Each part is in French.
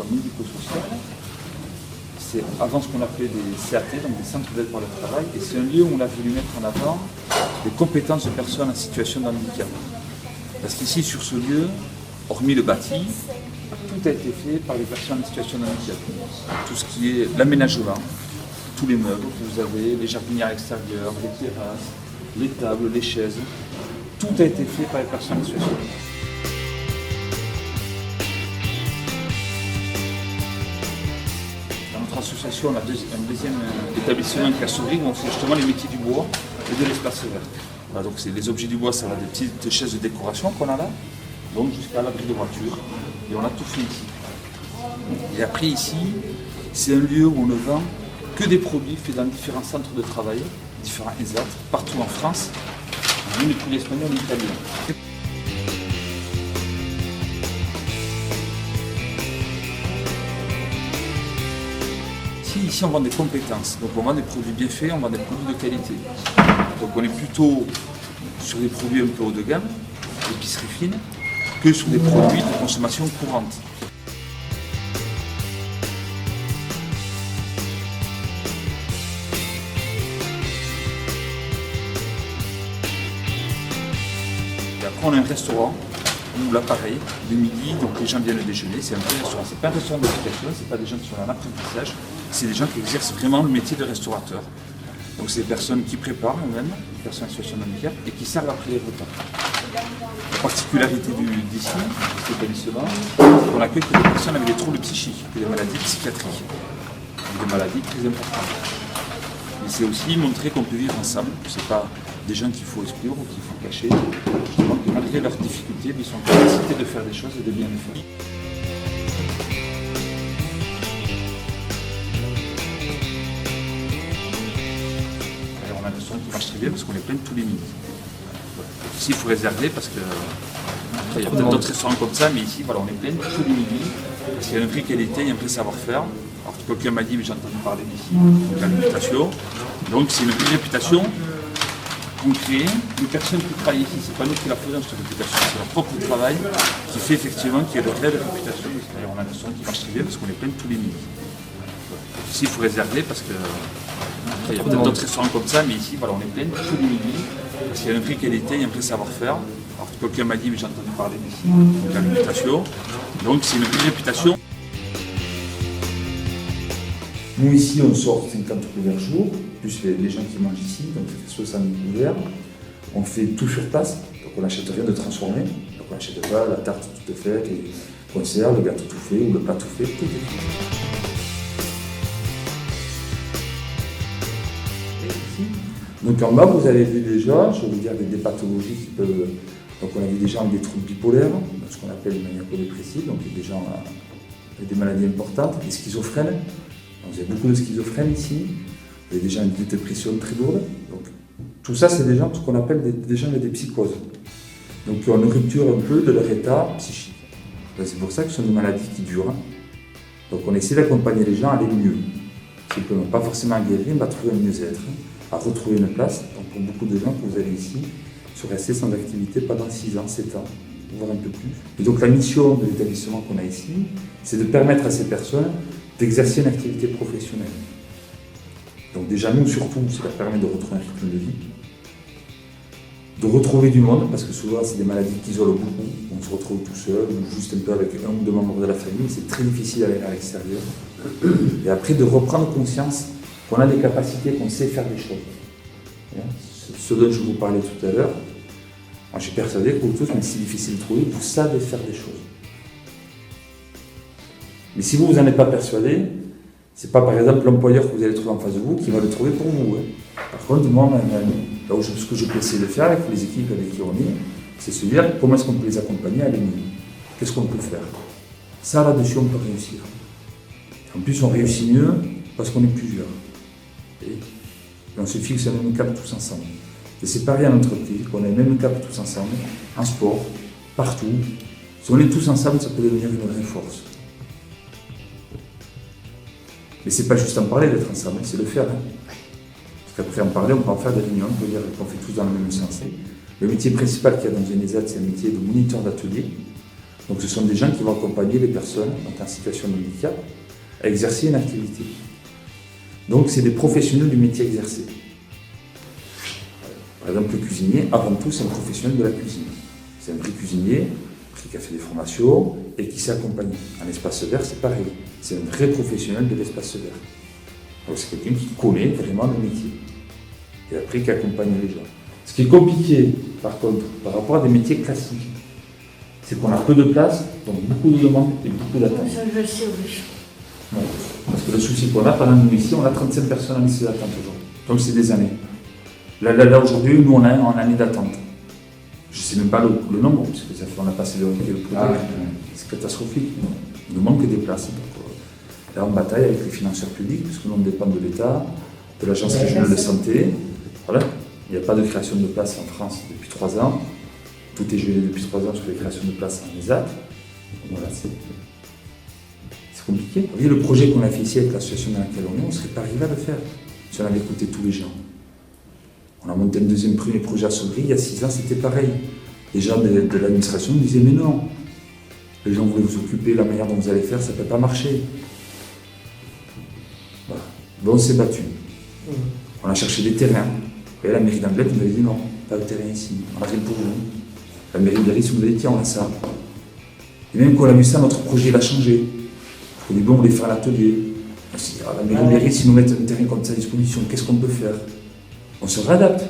action médico-sociale. C'est avant ce qu'on appelait des CAT, donc des centres d'aide par le travail, et c'est un lieu où on a voulu mettre en avant les compétences de personnes en situation de handicap. Parce qu'ici, sur ce lieu, hormis le bâti, tout a été fait par les personnes en situation de handicap. Tout ce qui est l'aménagement, tous les meubles que vous avez, les jardinières extérieures, les terrasses, les tables, les chaises, tout a été fait par les personnes en situation de handicap. Dans notre association, on a un deuxième établissement qui a s'ouvert où on fait justement les métiers du bois et de l'espace vert. Voilà, donc les objets du bois, ça va des petites chaises de décoration qu'on a là, donc jusqu'à l'abri de voiture. Et on a tout fait ici. Et après ici, c'est un lieu où on ne vend que des produits faits dans différents centres de travail, différents ESAT, partout en France, même les produits espagnols et italiens. Ici, on vend des compétences, donc on vend des produits bien faits, on vend des produits de qualité. Donc on est plutôt sur des produits un peu haut de gamme, d'épicerie fine, que sur des produits de consommation courante. Et après on a un restaurant où là pareil, le midi, donc les gens viennent déjeuner, c'est un vrai restaurant. C'est pas un restaurant d'application, c'est pas des gens qui sont en apprentissage, c'est des gens qui exercent vraiment le métier de restaurateur. Donc c'est des personnes qui préparent eux-mêmes, des personnes en situation de handicap, et qui servent après les repas. La particularité d'ici, de cet établissement, c'est qu'on accueille que des personnes avec des troubles psychiques, des maladies psychiatriques, donc des maladies très importantes. Et c'est aussi montrer qu'on peut vivre ensemble, c'est pas des gens qu'il faut exclure ou qu'il faut cacher, justement que malgré leurs difficultés, ils sont en capacité de faire des choses et de bien les faire. Alors on a un restaurant qui marche très bien parce qu'on est plein tous les midis. Ici il faut réserver parce que après, il y a peut-être d'autres restaurants comme ça, mais ici voilà, on est plein tous les midis. Parce qu'il y a un prix qualité, il y a un prix savoir-faire. Alors quelqu'un m'a dit, mais j'ai entendu parler d'ici, donc la réputation. Donc c'est une vraie réputation qu'on crée. Les personnes qui travaillent ici, c'est pas nous qui la faisons cette réputation, c'est leur propre travail qui fait effectivement qu'il y a de réelles réputations. On a un restaurant qui marche très bien parce qu'on est plein tous les midis. Ici il faut réserver parce que après, il y a peut-être d'autres restaurants comme ça, mais ici voilà, on est plein tous les midis. Parce qu'il y a un prix qualité, il y a un prix savoir-faire. Alors quelqu'un m'a dit, mais j'ai entendu parler d'ici, donc la réputation. Donc c'est une vraie réputation. Nous ici on sort 50 couverts jour, plus les gens qui mangent ici, donc 60 couverts. On fait tout sur place, donc on n'achète rien de transformé. Donc on n'achète pas la tarte toute faite, les conserves, le gâteau tout fait ou le plat tout fait, tout est fait. Donc en bas, vous avez vu déjà, je vais vous dire des pathologies qui peuvent... Donc on a vu des gens avec des troubles bipolaires, ce qu'on appelle maniaco-dépressifs, donc des gens avec des maladies importantes, des schizophrènes. Donc, il y a beaucoup de schizophrènes ici, il y a des gens avec des dépressions très lourdes. Donc tout ça, c'est des gens, ce qu'on appelle des gens avec des psychoses. Donc qui ont une rupture un peu de leur état psychique. C'est pour ça que ce sont des maladies qui durent. Donc on essaie d'accompagner les gens à aller mieux. Simplement, pas forcément à guérir, mais à trouver un mieux-être, à retrouver une place. Donc pour beaucoup de gens que vous avez ici, sont restés sans activité pendant 6 ans, 7 ans, voire un peu plus. Et donc la mission de l'établissement qu'on a ici, c'est de permettre à ces personnes d'exercer une activité professionnelle. Donc déjà nous surtout, ça leur permet de retrouver un rythme de vie, de retrouver du monde, parce que souvent c'est des maladies qui isolent beaucoup, on se retrouve tout seul, ou juste un peu avec un ou deux membres de la famille, c'est très difficile à l'extérieur. Et après de reprendre conscience qu'on a des capacités, qu'on sait faire des choses. Ce dont je vous parlais tout à l'heure, moi je suis persuadé que vous tous, même si c'est difficile de trouver, vous savez faire des choses. Mais si vous n'en êtes pas persuadé, c'est pas par exemple l'employeur que vous allez trouver en face de vous qui va le trouver pour vous. Par contre, moi, ce que je peux essayer de faire avec les équipes avec qui on est, c'est se dire comment est-ce qu'on peut les accompagner à aller mieux. Qu'est-ce qu'on peut faire? Ça, là-dessus, on peut réussir. En plus, on réussit mieux parce qu'on est plusieurs. Et on se fixe un même cap tous ensemble. Et c'est pareil en entreprise, qu'on a le même cap tous ensemble, en sport, partout. Si on est tous ensemble, ça peut devenir une vraie force. Mais c'est pas juste en parler d'être ensemble, c'est le faire. Parce qu'après en parler, on peut en faire des réunions, on peut dire qu'on fait tous dans le même sens. Le métier principal qu'il y a dans une ESAT, c'est un métier de moniteur d'atelier. Donc ce sont des gens qui vont accompagner les personnes donc en situation de handicap à exercer une activité. Donc c'est des professionnels du métier exercé. Par exemple, le cuisinier, avant tout, c'est un professionnel de la cuisine. C'est un vrai cuisinier qui a fait des formations et qui s'est accompagné. En espace vert, c'est pareil. C'est un vrai professionnel de l'espace vert. Donc c'est quelqu'un qui connaît vraiment le métier. Et après, qui accompagne les gens. Ce qui est compliqué, par contre, par rapport à des métiers classiques, c'est qu'on a peu de place, donc beaucoup de demandes et beaucoup d'attentes. Ça, je le sais, oui. Ouais. Parce que le souci qu'on a, par exemple, nous ici, on a 35 personnes en liste d'attente aujourd'hui. Donc c'est des années. Là aujourd'hui, nous, on est en année d'attente. Je ne sais même pas le nombre, parce que ça fait, on a passé le projet. C'est catastrophique. Il nous manque des places. Donc, là, on bataille avec les financeurs publics, parce que nous, on dépend de l'État, de l'Agence régionale de santé. Voilà. Il n'y a pas de création de places en France depuis 3 ans. Tout est gelé depuis 3 ans sur les créations de places en ESAT. Voilà, c'est compliqué. Vous voyez, le projet qu'on a fait ici avec l'association dans laquelle on est, on ne serait pas arrivé à le faire si on avait écouté tous les gens. On a monté un premier projet à Sauvry, il y a 6 ans, c'était pareil. Les gens de l'administration nous disaient mais non, les gens voulaient vous occuper, la manière dont vous allez faire, ça ne peut pas marcher. Voilà. Bon, on s'est battu. On a cherché des terrains. Et la mairie d'Anglet nous avait dit non, pas de terrain ici, on n'a rien pour vous. La mairie de Berry nous avait dit tiens, on a ça. Et même quand on a vu ça, notre projet il a changé. On a dit bon, on voulait faire l'atelier. On s'est dit la mairie de Berry, si nous mettent un terrain comme ça à disposition, qu'est-ce qu'on peut faire? On se réadapte.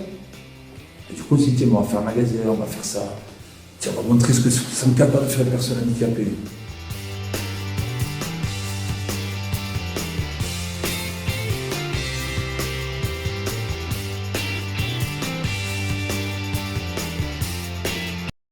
Et du coup, on s'est dit, tiens, on va faire un magasin, on va faire ça. Tiens, on va montrer ce que sont capables de faire les personnes handicapées.